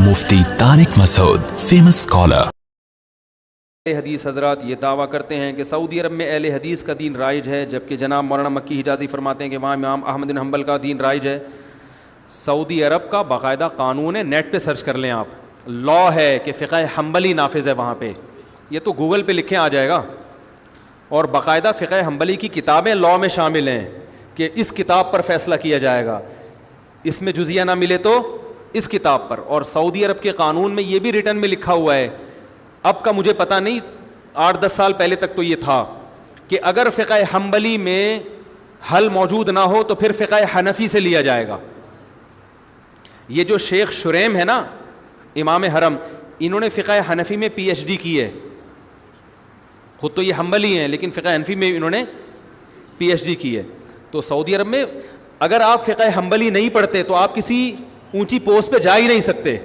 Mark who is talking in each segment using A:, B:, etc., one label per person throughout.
A: مفتی طارق مسعود famous scholar.
B: حدیث حضرات یہ دعویٰ کرتے ہیں کہ سعودی عرب میں اہل حدیث کا دین رائج ہے، جبکہ جناب مولانا مکی حجازی فرماتے ہیں کہ وہاں امام احمد بن حنبل کا دین رائج ہے. سعودی عرب کا باقاعدہ قانون ہے، نیٹ پہ سرچ کر لیں آپ، لا ہے کہ فقہ حنبلی نافذ ہے وہاں پہ. یہ تو گوگل پہ لکھیں آ جائے گا. اور باقاعدہ فقہ حنبلی کی کتابیں لا میں شامل ہیں کہ اس کتاب پر فیصلہ کیا جائے گا، اس میں جزیہ نہ ملے تو اس کتاب پر. اور سعودی عرب کے قانون میں یہ بھی ریٹن میں لکھا ہوا ہے، اب کا مجھے پتہ نہیں، 8-10 سال پہلے تک تو یہ تھا کہ اگر فقہ حنبلی میں حل موجود نہ ہو تو پھر فقہ حنفی سے لیا جائے گا. یہ جو شیخ شریم ہے نا امام حرم، انہوں نے فقہ حنفی میں پی ایچ ڈی کی ہے. خود تو یہ حنبلی ہیں لیکن فقہ حنفی میں انہوں نے پی ایچ ڈی کی ہے. تو سعودی عرب میں اگر آپ فقہ حنبلی نہیں پڑھتے تو آپ کسی اونچی پوسٹ پہ جا ہی نہیں سکتے،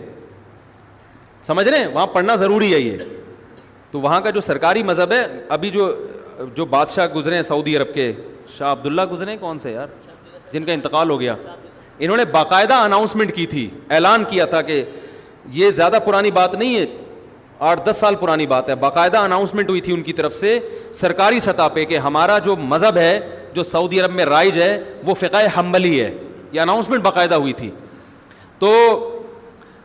B: سمجھ رہے ہیں؟ وہاں پڑھنا ضروری ہے یہ. تو وہاں کا جو سرکاری مذہب ہے، ابھی جو بادشاہ گزرے ہیں سعودی عرب کے، شاہ عبداللہ گزرے ہیں، کون سے یار جن کا انتقال ہو گیا، انہوں نے باقاعدہ اناؤنسمنٹ کی تھی، اعلان کیا تھا کہ یہ زیادہ پرانی بات نہیں ہے، 8-10 سال پرانی بات ہے، باقاعدہ اناؤنسمنٹ ہوئی تھی ان کی طرف سے سرکاری سطح پہ کہ ہمارا جو مذہب ہے جو سعودی عرب میں رائج ہے وہ فقہ حنبلی ہے. یہ اناؤنسمنٹ باقاعدہ ہوئی تھی. تو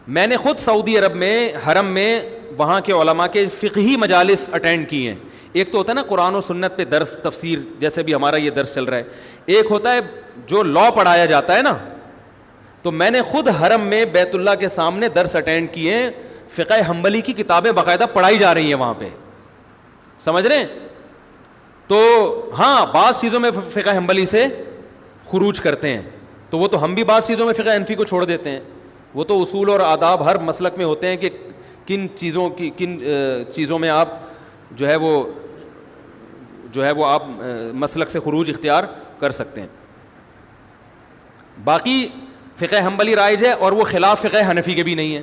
B: میں نے خود سعودی عرب میں حرم میں وہاں کے علماء کے فقہی مجالس اٹینڈ کی ہیں. ایک تو ہوتا ہے نا قرآن و سنت پہ درس تفسیر، جیسے بھی ہمارا یہ درس چل رہا ہے. ایک ہوتا ہے جو لا پڑھایا جاتا ہے نا، تو میں نے خود حرم میں بیت اللہ کے سامنے درس اٹینڈ کیے ہیں. فقہ حنبلی کی کتابیں باقاعدہ پڑھائی جا رہی ہیں وہاں پہ، سمجھ رہے ہیں؟ تو ہاں بعض چیزوں میں فقہ حنبلی سے خروج کرتے ہیں، تو وہ تو ہم بھی بعض چیزوں میں فقہ حنفی کو چھوڑ دیتے ہیں. وہ تو اصول اور آداب ہر مسلک میں ہوتے ہیں کہ کن چیزوں میں آپ جو ہے وہ آپ مسلک سے خروج اختیار کر سکتے ہیں. باقی فقہ حنبلی رائج ہے اور وہ خلاف فقہ حنفی کے بھی نہیں ہے.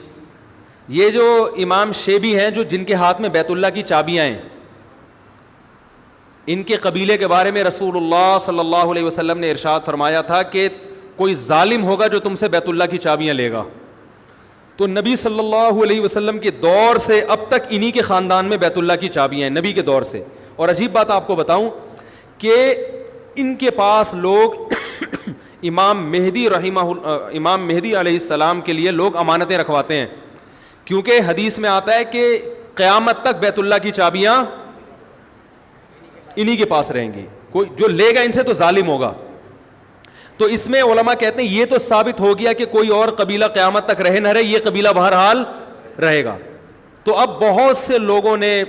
B: یہ جو امام شیبی ہیں جو جن کے ہاتھ میں بیت اللہ کی چابیاں ہیں، ان کے قبیلے کے بارے میں رسول اللہ صلی اللہ علیہ وسلم نے ارشاد فرمایا تھا کہ کوئی ظالم ہوگا جو تم سے بیت اللہ کی چابیاں لے گا. تو نبی صلی اللہ علیہ وسلم کے دور سے اب تک انہی کے خاندان میں بیت اللہ کی چابیاں ہیں، نبی کے دور سے. اور عجیب بات آپ کو بتاؤں کہ ان کے پاس لوگ امام مہدی علیہ السلام کے لیے لوگ امانتیں رکھواتے ہیں، کیونکہ حدیث میں آتا ہے کہ قیامت تک بیت اللہ کی چابیاں انہی کے پاس رہیں گی، کوئی جو لے گا ان سے تو ظالم ہوگا. تو اس میں علماء کہتے ہیں یہ تو ثابت ہو گیا کہ کوئی اور قبیلہ قیامت تک رہے نہ رہے، یہ قبیلہ بہرحال رہے گا. تو اب بہت سے لوگوں نے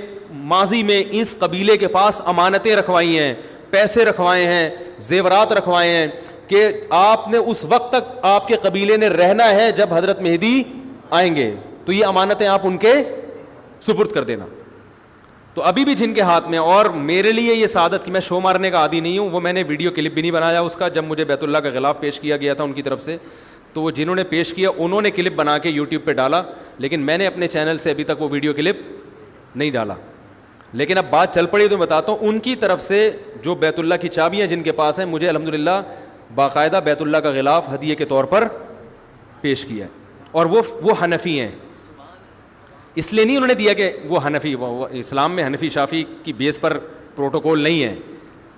B: ماضی میں اس قبیلے کے پاس امانتیں رکھوائی ہیں، پیسے رکھوائے ہیں، زیورات رکھوائے ہیں کہ آپ نے اس وقت تک آپ کے قبیلے نے رہنا ہے جب حضرت مہدی آئیں گے، تو یہ امانتیں آپ ان کے سپرد کر دینا. تو ابھی بھی جن کے ہاتھ میں، اور میرے لیے یہ سعادت کہ میں شو مارنے کا عادی نہیں ہوں، وہ میں نے ویڈیو کلپ بھی نہیں بنایا اس کا، جب مجھے بیت اللہ کا غلاف پیش کیا گیا تھا ان کی طرف سے، تو وہ جنہوں نے پیش کیا انہوں نے کلپ بنا کے یوٹیوب پہ ڈالا، لیکن میں نے اپنے چینل سے ابھی تک وہ ویڈیو کلپ نہیں ڈالا. لیکن اب بات چل پڑی تو میں بتاتا ہوں، ان کی طرف سے جو بیت اللہ کی چابیاں جن کے پاس ہیں، مجھے الحمدللہ باقاعدہ بیت اللہ کا غلاف ہدیے کے طور پر پیش کیا ہے. اور وہ حنفی ہیں، اس لیے نہیں انہوں نے دیا کہ وہ حنفی، اسلام میں حنفی شافی کی بیس پر پروٹوکول نہیں ہے.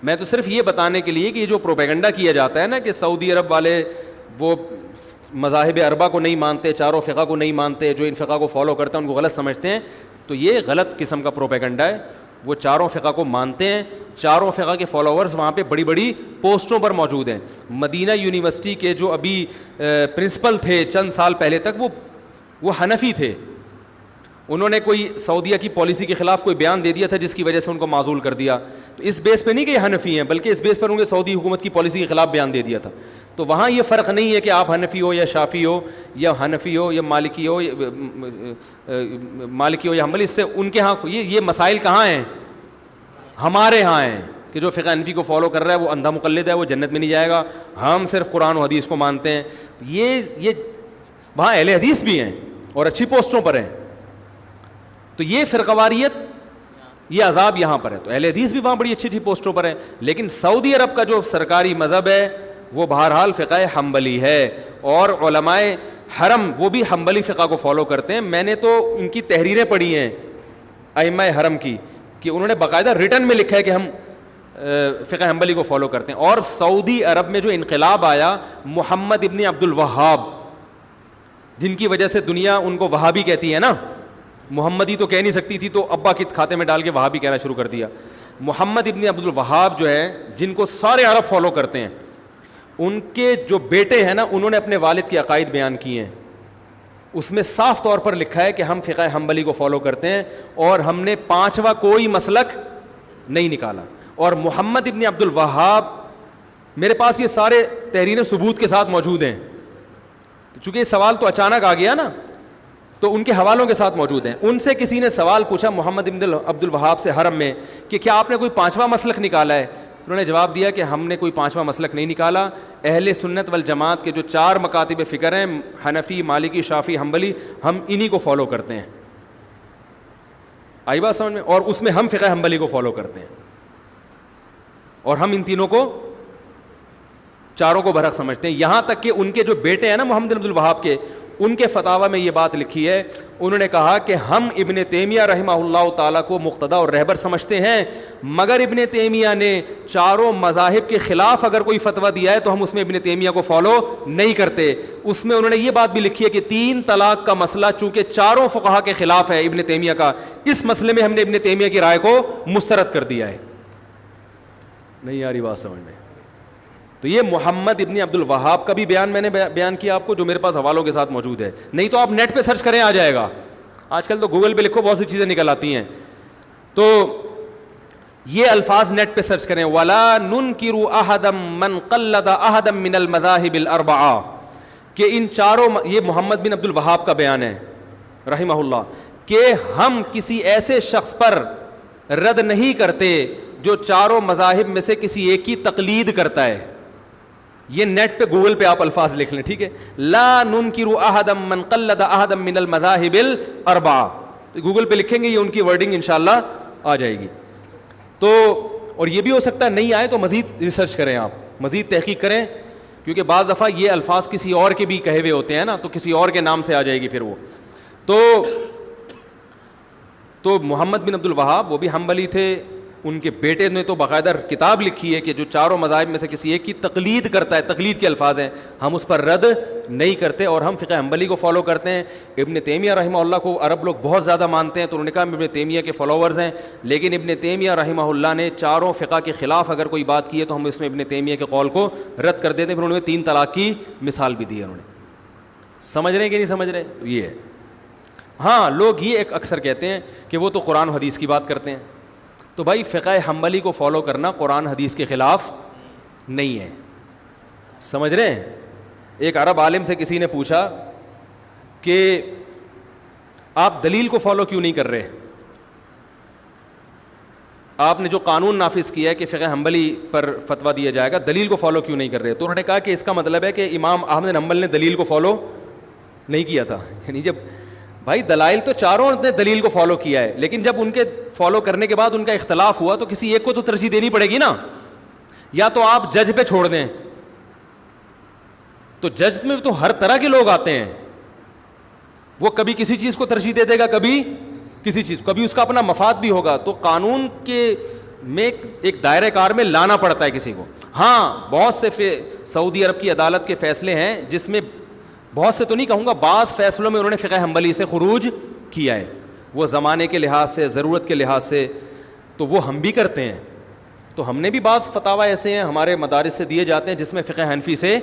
B: میں تو صرف یہ بتانے کے لیے کہ یہ جو پروپیگنڈا کیا جاتا ہے نا کہ سعودی عرب والے وہ مذاہب اربعہ کو نہیں مانتے، چاروں فقہ کو نہیں مانتے، جو ان فقہ کو فالو کرتے ہیں ان کو غلط سمجھتے ہیں، تو یہ غلط قسم کا پروپیگنڈا ہے. وہ چاروں فقہ کو مانتے ہیں، چاروں فقہ کے فالوورز وہاں پہ بڑی بڑی پوسٹوں پر موجود ہیں. مدینہ یونیورسٹی کے جو ابھی پرنسپل تھے چند سال پہلے تک وہ حنفی تھے. انہوں نے کوئی سعودیہ کی پالیسی کے خلاف کوئی بیان دے دیا تھا جس کی وجہ سے ان کو معزول کر دیا. تو اس بیس پہ نہیں کہ یہ حنفی ہیں، بلکہ اس بیس پر انہوں نے سعودی حکومت کی پالیسی کے خلاف بیان دے دیا تھا. تو وہاں یہ فرق نہیں ہے کہ آپ حنفی ہو یا شافی ہو یا حنفی ہو یا مالکی ہو یا حنبلی. اس سے ان کے ہاں یہ مسائل کہاں ہیں؟ ہمارے ہاں ہیں کہ جو فقہ حنفی کو فالو کر رہا ہے وہ اندھا مقلد ہے، وہ جنت میں نہیں جائے گا، ہم صرف قرآن و حدیث کو مانتے ہیں. یہ وہاں اہل حدیث بھی ہیں اور اچھی پوسٹوں پر ہیں. تو یہ فرقواریت، یہ عذاب یہاں پر ہے. تو اہل حدیث بھی وہاں بڑی اچھی اچھی پوسٹوں پر ہیں. لیکن سعودی عرب کا جو سرکاری مذہب ہے وہ بہرحال فقہ حنبلی ہے. اور علماء حرم وہ بھی حنبلی فقہ کو فالو کرتے ہیں. میں نے تو ان کی تحریریں پڑھی ہیں ائمہ حرم کی کہ انہوں نے باقاعدہ ریٹن میں لکھا ہے کہ ہم فقہ حنبلی کو فالو کرتے ہیں. اور سعودی عرب میں جو انقلاب آیا محمد ابن عبد الوہاب, جن کی وجہ سے دنیا ان کو وہابی کہتی ہے نا, محمدی تو کہہ نہیں سکتی تھی تو ابا کے کھاتے میں ڈال کے وہابی کہنا شروع کر دیا. محمد ابن عبد الوہاب جو ہے, جن کو سارے عرب فالو کرتے ہیں, ان کے جو بیٹے ہیں نا, انہوں نے اپنے والد کے عقائد بیان کیے ہیں. اس میں صاف طور پر لکھا ہے کہ ہم فقہ حنبلی کو فالو کرتے ہیں اور ہم نے پانچواں کوئی مسلک نہیں نکالا. اور محمد ابن عبد الوہاب, میرے پاس یہ سارے تحریریں ثبوت کے ساتھ موجود ہیں, چونکہ یہ سوال تو اچانک آ گیا نا, تو ان کے حوالوں کے ساتھ موجود ہیں. ان سے کسی نے سوال پوچھا محمد ابن عبد الوہاب سے حرم میں کہ کیا آپ نے کوئی پانچواں مسلک نکالا ہے؟ انہوں نے جواب دیا کہ ہم نے کوئی پانچواں مسلک نہیں نکالا. اہل سنت والجماعت کے جو 4 مکاتب فکر ہیں, حنفی, مالکی, شافعی, حنبلی, ہم انہی کو فالو کرتے ہیں. آئی بات سمجھ میں؟ اور اس میں ہم فقہ حنبلی کو فالو کرتے ہیں, اور ہم ان تینوں کو, چاروں کو برحق سمجھتے ہیں. یہاں تک کہ ان کے جو بیٹے ہیں نا محمد عبد الوہاب کے, ان کے فتاوی میں یہ بات لکھی ہے, انہوں نے کہا کہ ہم ابن تیمیہ رحمہ اللہ تعالیٰ کو مقتدی اور رہبر سمجھتے ہیں, مگر ابن تیمیہ نے چاروں مذاہب کے خلاف اگر کوئی فتویٰ دیا ہے تو ہم اس میں ابن تیمیہ کو فالو نہیں کرتے. اس میں انہوں نے یہ بات بھی لکھی ہے کہ 3 طلاق کا مسئلہ چونکہ چاروں فقہا کے خلاف ہے ابن تیمیہ کا, اس مسئلے میں ہم نے ابن تیمیہ کی رائے کو مسترد کر دیا ہے. نہیں آ رہی بات سمجھ میں؟ تو یہ محمد ابن عبد الوہاب کا بھی بیان میں نے بیان کیا آپ کو, جو میرے پاس حوالوں کے ساتھ موجود ہے. نہیں تو آپ نیٹ پہ سرچ کریں, آ جائے گا. آج کل تو گوگل پہ لکھو, بہت سی چیزیں نکل آتی ہیں. تو یہ الفاظ نیٹ پہ سرچ کریں, وَلَا نُنْكِرُ أَحَدًا مَنْ قَلَّدَ أَحَدًا مِنَ الْمَذَاهِبِ الْأَرْبَعَةِ, کہ ان چاروں, یہ محمد بن عبد الوہاب کا بیان ہے رحمہ اللہ, کہ ہم کسی ایسے شخص پر رد نہیں کرتے جو چاروں مذاہب میں سے کسی ایک کی تقلید کرتا ہے. یہ نیٹ پہ گوگل پہ آپ الفاظ لکھ لیں, ٹھیک ہے, لا ننکر احدا من قلد احدا من المذاہب الاربعہ, گوگل پہ لکھیں گے, یہ ان کی ورڈنگ انشاءاللہ آ جائے گی. تو اور یہ بھی ہو سکتا ہے نہیں آئے تو مزید ریسرچ کریں, آپ مزید تحقیق کریں, کیونکہ بعض دفعہ یہ الفاظ کسی اور کے بھی کہے ہوئے ہوتے ہیں نا, تو کسی اور کے نام سے آ جائے گی پھر وہ. تو محمد بن عبد الوہاب وہ بھی حنبلی تھے, ان کے بیٹے نے تو باقاعدہ کتاب لکھی ہے کہ جو چاروں مذاہب میں سے کسی ایک کی تقلید کرتا ہے, تقلید کے الفاظ ہیں, ہم اس پر رد نہیں کرتے اور ہم فقہ حنبلی کو فالو کرتے ہیں. ابن تیمیہ رحمہ اللہ کو عرب لوگ بہت زیادہ مانتے ہیں, تو انہوں نے کہا ہم ابن تیمیہ کے فالوورز ہیں, لیکن ابن تیمیہ رحمہ اللہ نے چاروں فقہ کے خلاف اگر کوئی بات کی ہے تو ہم اس میں ابن تیمیہ کے قول کو رد کر دیتے ہیں. پھر انہوں نے 3 طلاق کی مثال بھی دی ہے. انہوں نے, سمجھ رہے ہیں کہ نہیں سمجھ رہے؟ یہ ہے. ہاں, لوگ یہ ایک اکثر کہتے ہیں کہ وہ تو قرآن و حدیث کی بات کرتے ہیں. تو بھائی فقہ حنبلی کو فالو کرنا قرآن حدیث کے خلاف نہیں ہے, سمجھ رہے ہیں؟ ایک عرب عالم سے کسی نے پوچھا کہ آپ دلیل کو فالو کیوں نہیں کر رہے, آپ نے جو قانون نافذ کیا ہے کہ فقہ حنبلی پر فتویٰ دیا جائے گا, دلیل کو فالو کیوں نہیں کر رہے؟ تو انہوں نے کہا کہ اس کا مطلب ہے کہ امام احمد بن حنبل نے دلیل کو فالو نہیں کیا تھا. یعنی جب بھائی دلائل تو چاروں نے دلیل کو فالو کیا ہے, لیکن جب ان کے فالو کرنے کے بعد ان کا اختلاف ہوا تو کسی ایک کو تو ترجیح دینی پڑے گی نا. یا تو آپ جج پہ چھوڑ دیں, تو جج میں تو ہر طرح کے لوگ آتے ہیں, وہ کبھی کسی چیز کو ترجیح دے دے گا, کبھی کسی چیز, کبھی اس کا اپنا مفاد بھی ہوگا. تو قانون کے میں ایک دائرہ کار میں لانا پڑتا ہے کسی کو. ہاں, بہت سے سعودی عرب کی عدالت کے فیصلے ہیں جس میں, بہت سے تو نہیں کہوں گا, بعض فیصلوں میں انہوں نے فقہ حنبلی سے خروج کیا ہے, وہ زمانے کے لحاظ سے, ضرورت کے لحاظ سے, تو وہ ہم بھی کرتے ہیں. تو ہم نے بھی بعض فتاوی ایسے ہیں ہمارے مدارس سے دیے جاتے ہیں جس میں فقہ حنفی سے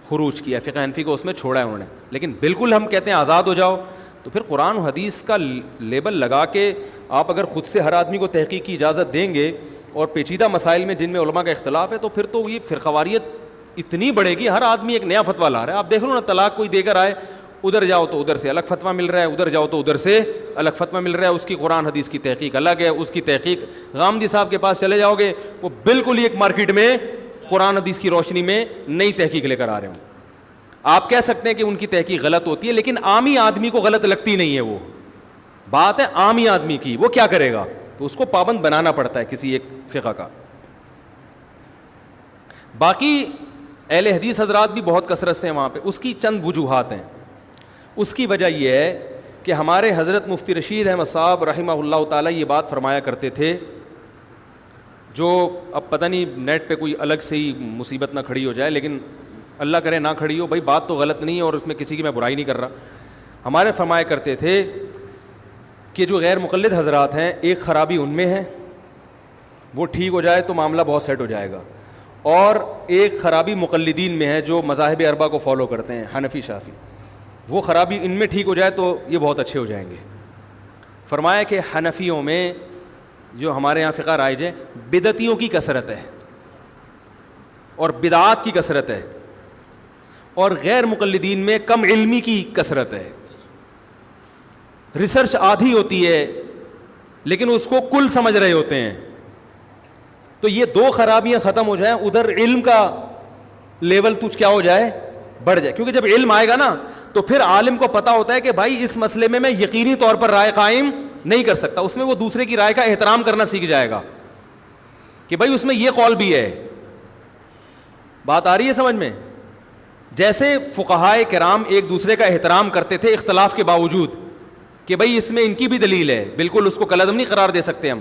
B: خروج کیا, فقہ حنفی کو اس میں چھوڑا ہے انہوں نے. لیکن بالکل ہم کہتے ہیں آزاد ہو جاؤ, تو پھر قرآن و حدیث کا لیبل لگا کے آپ اگر خود سے ہر آدمی کو تحقیق کی اجازت دیں گے, اور پیچیدہ مسائل میں جن میں علماء کا اختلاف ہے, تو پھر تو یہ فرقواریت اتنی بڑھے گی, ہر آدمی ایک نیا فتویٰ لا رہا ہے. آپ دیکھ لو نا, طلاق کوئی دے کر آئے, ادھر جاؤ تو ادھر سے الگ فتویٰ مل رہا ہے, ادھر جاؤ تو ادھر سے الگ فتویٰ مل رہا ہے, اس کی قرآن حدیث کی تحقیق الگ ہے, اس کی تحقیق غامدی صاحب کے پاس چلے جاؤ گے, وہ بالکل ہی ایک مارکیٹ میں قرآن حدیث کی روشنی میں نئی تحقیق لے کر آ رہے ہوں. آپ کہہ سکتے ہیں کہ ان کی تحقیق غلط ہوتی ہے, لیکن عامی آدمی کو غلط لگتی نہیں ہے. وہ بات ہے عامی آدمی کی, وہ کیا کرے گا, تو اس کو پابند بنانا پڑتا ہے کسی ایک فقہ کا. باقی اہل حدیث حضرات بھی بہت کثرت سے ہیں وہاں پہ. اس کی چند وجوہات ہیں. اس کی وجہ یہ ہے کہ ہمارے حضرت مفتی رشید احمد صاحب رحمہ اللہ تعالیٰ یہ بات فرمایا کرتے تھے, جو اب پتہ نہیں نیٹ پہ کوئی الگ سے ہی مصیبت نہ کھڑی ہو جائے, لیکن اللہ کرے نہ کھڑی ہو, بھائی بات تو غلط نہیں ہے اور اس میں کسی کی میں برائی نہیں کر رہا. ہمارے فرمایا کرتے تھے کہ جو غیر مقلد حضرات ہیں, ایک خرابی ان میں ہے, وہ ٹھیک ہو جائے تو معاملہ بہت سیٹ ہو جائے گا, اور ایک خرابی مقلدین میں ہے جو مذاہب اربعہ کو فالو کرتے ہیں, حنفی شافعی, وہ خرابی ان میں ٹھیک ہو جائے تو یہ بہت اچھے ہو جائیں گے. فرمایا کہ حنفیوں میں جو ہمارے یہاں فقہ رائج ہے, بدعتیوں کی کثرت ہے اور بدعات کی کثرت ہے, اور غیر مقلدین میں کم علمی کی کثرت ہے. ریسرچ آدھی ہوتی ہے لیکن اس کو کل سمجھ رہے ہوتے ہیں. تو یہ دو خرابیاں ختم ہو جائیں, ادھر علم کا لیول تجھ کیا ہو جائے, بڑھ جائے. کیونکہ جب علم آئے گا نا تو پھر عالم کو پتہ ہوتا ہے کہ بھائی اس مسئلے میں یقینی طور پر رائے قائم نہیں کر سکتا. اس میں وہ دوسرے کی رائے کا احترام کرنا سیکھ جائے گا کہ بھائی اس میں یہ قول بھی ہے. بات آ رہی ہے سمجھ میں؟ جیسے فقہائے کرام ایک دوسرے کا احترام کرتے تھے اختلاف کے باوجود کہ بھائی اس میں ان کی بھی دلیل ہے, بالکل اس کو کلعدم نہیں قرار دے سکتے ہم.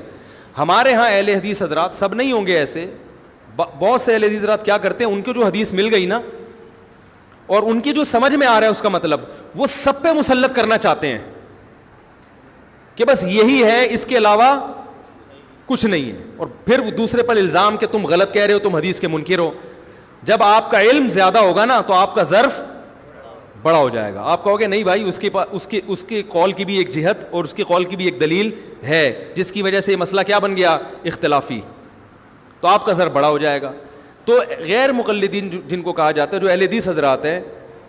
B: ہمارے ہاں اہل حدیث حضرات, سب نہیں ہوں گے ایسے, بہت سے اہل حدیث حضرات کیا کرتے ہیں, ان کو جو حدیث مل گئی نا اور ان کی جو سمجھ میں آ رہا ہے اس کا مطلب, وہ سب پہ مسلط کرنا چاہتے ہیں کہ بس یہی ہے, اس کے علاوہ کچھ نہیں ہے, اور پھر وہ دوسرے پر الزام کہ تم غلط کہہ رہے ہو, تم حدیث کے منکر ہو. جب آپ کا علم زیادہ ہوگا نا تو آپ کا ظرف بڑا ہو جائے گا. آپ کہو گے نہیں بھائی اس کے قول کی بھی ایک جہت اور اس کے قول کی بھی ایک دلیل ہے, جس کی وجہ سے یہ مسئلہ کیا بن گیا, اختلافی, تو آپ کا ظرف بڑا ہو جائے گا. تو غیر مقلدین جن کو کہا جاتا ہے, جو اہل حدیث حضرات ہیں,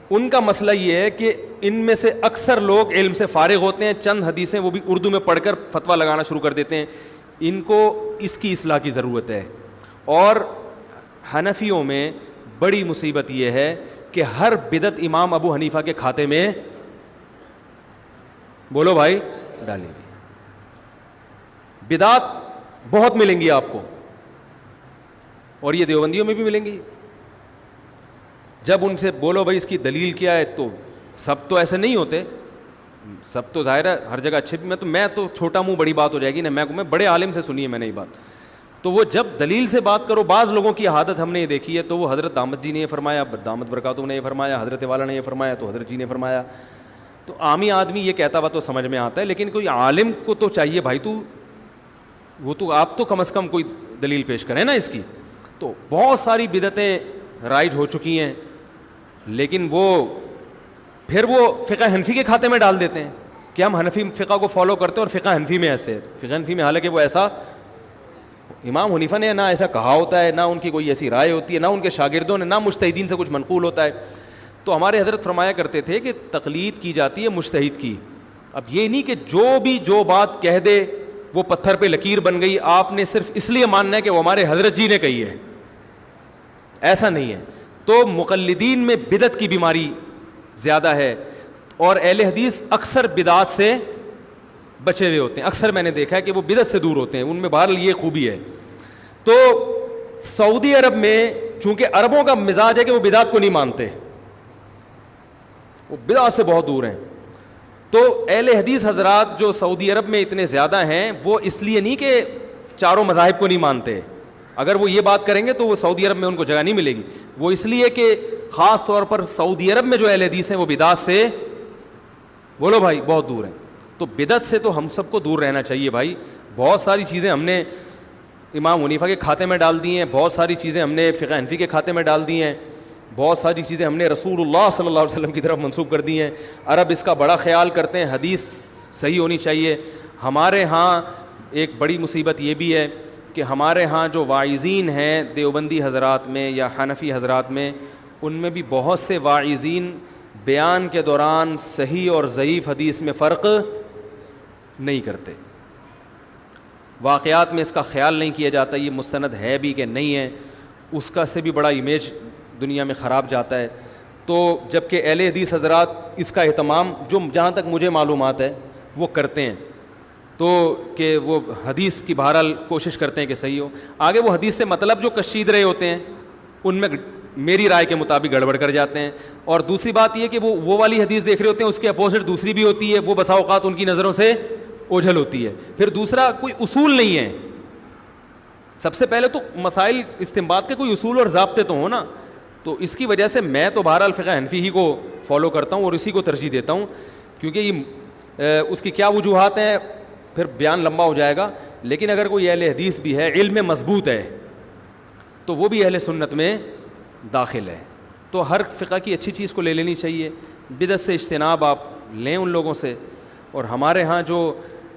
B: ان کا مسئلہ یہ ہے کہ ان میں سے اکثر لوگ علم سے فارغ ہوتے ہیں, چند حدیثیں وہ بھی اردو میں پڑھ کر فتویٰ لگانا شروع کر دیتے ہیں. ان کو اس کی اصلاح کی ضرورت ہے. اور حنفیوں میں بڑی مصیبت یہ ہے کہ ہر بدعت امام ابو حنیفہ کے کھاتے میں, بولو بھائی, ڈالی گئی. بدعت بہت ملیں گی آپ کو, اور یہ دیوبندیوں میں بھی ملیں گی. جب ان سے بولو بھائی اس کی دلیل کیا ہے, تو سب تو ایسے نہیں ہوتے, سب تو ظاہر ہے ہر جگہ اچھے بھی, میں تو چھوٹا منہ بڑی بات ہو جائے گی نا, میں بڑے عالم سے سنی ہے میں نے یہ بات. تو وہ جب دلیل سے بات کرو, بعض لوگوں کی عادت ہم نے یہ دیکھی ہے, تو وہ حضرت دامت جی نے یہ فرمایا, دامت برکاتہ نے یہ فرمایا, حضرت والا نے یہ فرمایا, تو حضرت جی نے فرمایا. تو عامی آدمی یہ کہتا ہوا تو سمجھ میں آتا ہے, لیکن کوئی عالم کو تو چاہیے بھائی آپ تو کم از کم کوئی دلیل پیش کریں نا اس کی. تو بہت ساری بدعتیں رائج ہو چکی ہیں, لیکن پھر وہ فقہ حنفی کے کھاتے میں ڈال دیتے ہیں کہ ہم حنفی فقہ کو فالو کرتے ہیں, اور فقہ حنفی میں ایسے ہے. فقہ حنفی میں حالانکہ وہ ایسا, امام حنیفہ نے نہ ایسا کہا ہوتا ہے, نہ ان کی کوئی ایسی رائے ہوتی ہے, نہ ان کے شاگردوں نے, نہ مجتہدین سے کچھ منقول ہوتا ہے. تو ہمارے حضرت فرمایا کرتے تھے کہ تقلید کی جاتی ہے مجتہد کی. اب یہ نہیں کہ جو بات کہہ دے وہ پتھر پہ لکیر بن گئی, آپ نے صرف اس لیے ماننا ہے کہ وہ ہمارے حضرت جی نے کہی ہے, ایسا نہیں ہے. تو مقلدین میں بدعت کی بیماری زیادہ ہے, اور اہل حدیث اکثر بدعات سے بچے ہوئے ہوتے ہیں. اکثر میں نے دیکھا ہے کہ وہ بدعت سے دور ہوتے ہیں, ان میں بہرحال یہ خوبی ہے. تو سعودی عرب میں چونکہ عربوں کا مزاج ہے کہ وہ بدعت کو نہیں مانتے, وہ بدعت سے بہت دور ہیں. تو اہل حدیث حضرات جو سعودی عرب میں اتنے زیادہ ہیں, وہ اس لیے نہیں کہ چاروں مذاہب کو نہیں مانتے, اگر وہ یہ بات کریں گے تو وہ سعودی عرب میں ان کو جگہ نہیں ملے گی. وہ اس لیے کہ خاص طور پر سعودی عرب میں جو اہل حدیث ہیں وہ بدعت سے, بولو بھائی, بہت دور ہیں. تو بدعت سے تو ہم سب کو دور رہنا چاہیے بھائی. بہت ساری چیزیں ہم نے امام حنیفہ کے کھاتے میں ڈال دی ہیں, بہت ساری چیزیں ہم نے فقہ حنفی کے کھاتے میں ڈال دی ہیں, بہت ساری چیزیں ہم نے رسول اللہ صلی اللہ علیہ وسلم کی طرف منسوب کر دی ہیں. عرب اس کا بڑا خیال کرتے ہیں, حدیث صحیح ہونی چاہیے. ہمارے ہاں ایک بڑی مصیبت یہ بھی ہے کہ ہمارے ہاں جو واعظین ہیں دیوبندی حضرات میں یا حنفی حضرات میں, ان میں بھی بہت سے واعظین بیان کے دوران صحیح اور ضعیف حدیث میں فرق نہیں کرتے. واقعات میں اس کا خیال نہیں کیا جاتا یہ مستند ہے بھی کہ نہیں ہے, اس کا سے بھی بڑا امیج دنیا میں خراب جاتا ہے. تو جب کہ اہل حدیث حضرات اس کا اہتمام, جو جہاں تک مجھے معلومات ہے, وہ کرتے ہیں. تو کہ وہ حدیث کی بہرحال کوشش کرتے ہیں کہ صحیح ہو. آگے وہ حدیث سے مطلب جو کشید رہے ہوتے ہیں ان میں میری رائے کے مطابق گڑبڑ کر جاتے ہیں. اور دوسری بات یہ کہ وہ والی حدیث دیکھ رہے ہوتے ہیں, اس کے اپوزٹ دوسری بھی ہوتی ہے, وہ بسا اوقات ان کی نظروں سے اوجھل ہوتی ہے. پھر دوسرا, کوئی اصول نہیں ہے. سب سے پہلے تو مسائل استنباط کے کوئی اصول اور ضابطے تو ہوں نا. تو اس کی وجہ سے میں تو بہرحال فقہ حنفی ہی کو فالو کرتا ہوں اور اسی کو ترجیح دیتا ہوں, کیونکہ یہ اس کی کیا وجوہات ہیں پھر بیان لمبا ہو جائے گا. لیکن اگر کوئی اہل حدیث بھی ہے, علم میں مضبوط ہے, تو وہ بھی اہل سنت میں داخل ہے. تو ہر فقہ کی اچھی چیز کو لے لینی چاہیے. بدعت سے اجتناب آپ لیں ان لوگوں سے. اور ہمارے ہاں جو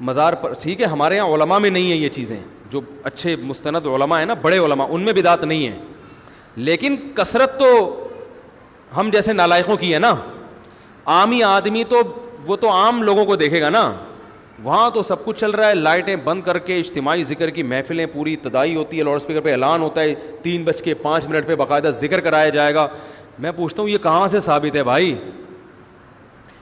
B: مزار پر, ٹھیک ہے ہمارے یہاں علماء میں نہیں ہیں یہ چیزیں, جو اچھے مستند علماء ہیں نا, بڑے علماء, ان میں بدعت نہیں ہے. لیکن کثرت تو ہم جیسے نالائقوں کی ہے نا. عامی آدمی تو وہ تو عام لوگوں کو دیکھے گا نا, وہاں تو سب کچھ چل رہا ہے, لائٹیں بند کر کے اجتماعی ذکر کی محفلیں پوری ابتدائی ہوتی ہے, لاؤڈ اسپیکر پہ اعلان ہوتا ہے 3:05 پہ باقاعدہ ذکر کرایا جائے گا. میں پوچھتا ہوں یہ کہاں سے ثابت ہے بھائی؟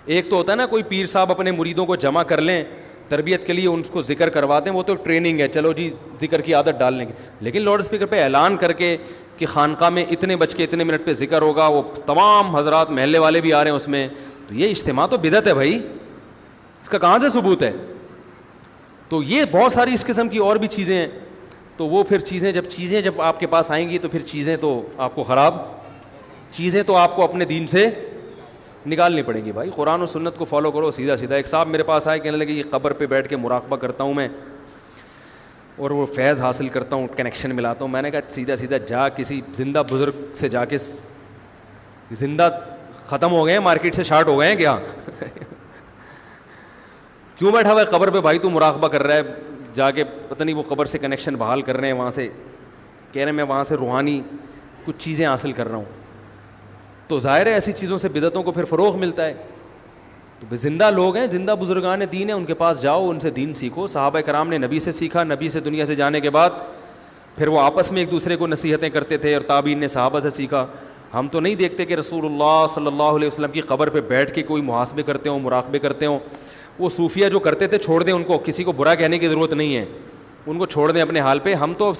B: ایک تو ہوتا ہے نا کوئی پیر صاحب اپنے مریدوں کو جمع کر لیں تربیت کے لیے, ان کو ذکر کرواتے ہیں, وہ تو ٹریننگ ہے, چلو جی ذکر کی عادت ڈال لیں گے. لیکن لاؤڈ اسپیکر پہ اعلان کر کے کہ خانقاہ میں اتنے منٹ پہ ذکر ہوگا, وہ تمام حضرات محلے والے بھی آ رہے ہیں اس میں, تو یہ اجتماع تو بدعت ہے بھائی. اس کا کہاں سے ثبوت ہے؟ تو یہ بہت ساری اس قسم کی اور بھی چیزیں ہیں. تو وہ پھر چیزیں جب آپ کے پاس آئیں گی تو پھر چیزیں تو آپ کو چیزیں تو آپ کو اپنے دین سے نکالنی پڑیں گی بھائی. قرآن و سنت کو فالو کرو سیدھا سیدھا. ایک صاحب میرے پاس آئے, کہنے لگے یہ قبر پہ بیٹھ کے مراقبہ کرتا ہوں میں اور وہ فیض حاصل کرتا ہوں, کنیکشن ملاتا ہوں. میں نے کہا سیدھا سیدھا جا کسی زندہ بزرگ سے جا کے, زندہ ختم ہو گئے ہیں, مارکیٹ سے شارٹ ہو گئے ہیں کیا؟ کیوں بیٹھا ہوا ہے قبر پہ بھائی, تو مراقبہ کر رہا ہے, جا کے پتہ نہیں وہ قبر سے کنیکشن بحال کر رہے ہیں, وہاں سے کہہ رہے ہیں میں وہاں سے روحانی کچھ چیزیں حاصل کر رہا ہوں. تو ظاہر ہے ایسی چیزوں سے بدعتوں کو پھر فروغ ملتا ہے. تو زندہ لوگ ہیں, زندہ بزرگان دین ہیں, ان کے پاس جاؤ, ان سے دین سیکھو. صحابہ کرام نے نبی سے سیکھا, نبی سے دنیا سے جانے کے بعد پھر وہ آپس میں ایک دوسرے کو نصیحتیں کرتے تھے, اور تابعین نے صحابہ سے سیکھا. ہم تو نہیں دیکھتے کہ رسول اللہ صلی اللہ علیہ وسلم کی قبر پہ بیٹھ کے کوئی محاسبے کرتے ہوں, مراقبے کرتے ہوں. وہ صوفیہ جو کرتے تھے چھوڑ دیں ان کو, کسی کو برا کہنے کی ضرورت نہیں ہے, ان کو چھوڑ دیں اپنے حال پہ. ہم تو,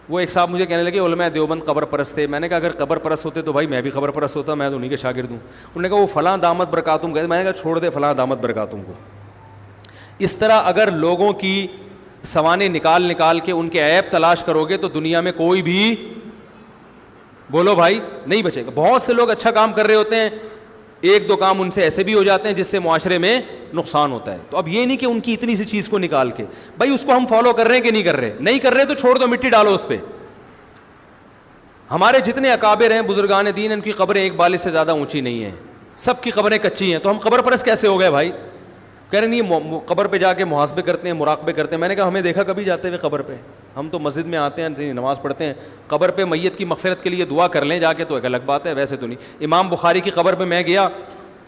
B: وہ ایک صاحب مجھے کہنے لگے علماء دیوبند قبر پرست تھے. میں نے کہا اگر قبر پرست ہوتے تو بھائی میں بھی قبر پرست ہوتا, میں تو انہیں کے شاگرد ہوں. انہوں نے کہا وہ فلاں دامت برکاتم گئے. میں نے کہا چھوڑ دے فلاں دامت برکاتم کو. اس طرح اگر لوگوں کی سوانے نکال کے ان کے عیب تلاش کرو گے تو دنیا میں کوئی بھی, بولو بھائی, نہیں بچے گا. بہت سے لوگ اچھا کام کر رہے ہوتے ہیں, ایک دو کام ان سے ایسے بھی ہو جاتے ہیں جس سے معاشرے میں نقصان ہوتا ہے. تو اب یہ نہیں کہ ان کی اتنی سی چیز کو نکال کے, بھائی اس کو ہم فالو کر رہے ہیں کہ نہیں کر رہے, نہیں کر رہے تو چھوڑ دو, مٹی ڈالو اس پہ. ہمارے جتنے اکابر ہیں بزرگان دین, ان کی قبریں ایک بالش سے زیادہ اونچی نہیں ہیں, سب کی قبریں کچی ہیں. تو ہم قبر پرست کیسے ہو گئے بھائی؟ کہہ رہے نہیں قبر پہ جا کے محاسبے کرتے ہیں, مراقبے کرتے ہیں. میں نے کہا ہمیں دیکھا کبھی جاتے ہوئے قبر پہ؟ ہم تو مسجد میں آتے ہیں, نماز پڑھتے ہیں. قبر پہ میت کی مغفرت کے لیے دعا کر لیں جا کے تو ایک الگ بات ہے, ویسے تو نہیں. امام بخاری کی قبر پہ میں گیا,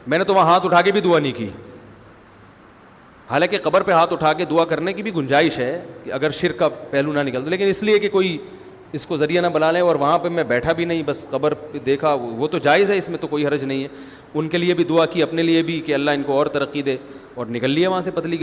B: میں نے تو وہاں ہاتھ اٹھا کے بھی دعا نہیں کی. حالانکہ قبر پہ ہاتھ اٹھا کے دعا کرنے کی بھی گنجائش ہے کہ اگر شرک کا پہلو نہ نکل, لیکن اس لیے کہ کوئی اس کو ذریعہ نہ بنا لیں. اور وہاں پہ میں بیٹھا بھی نہیں, بس قبر پہ دیکھا, وہ تو جائز ہے, اس میں تو کوئی حرج نہیں ہے. ان کے لیے بھی دعا کی, اپنے لیے بھی کہ اللہ ان کو اور ترقی دے, اور نکل لیے وہاں سے پتلی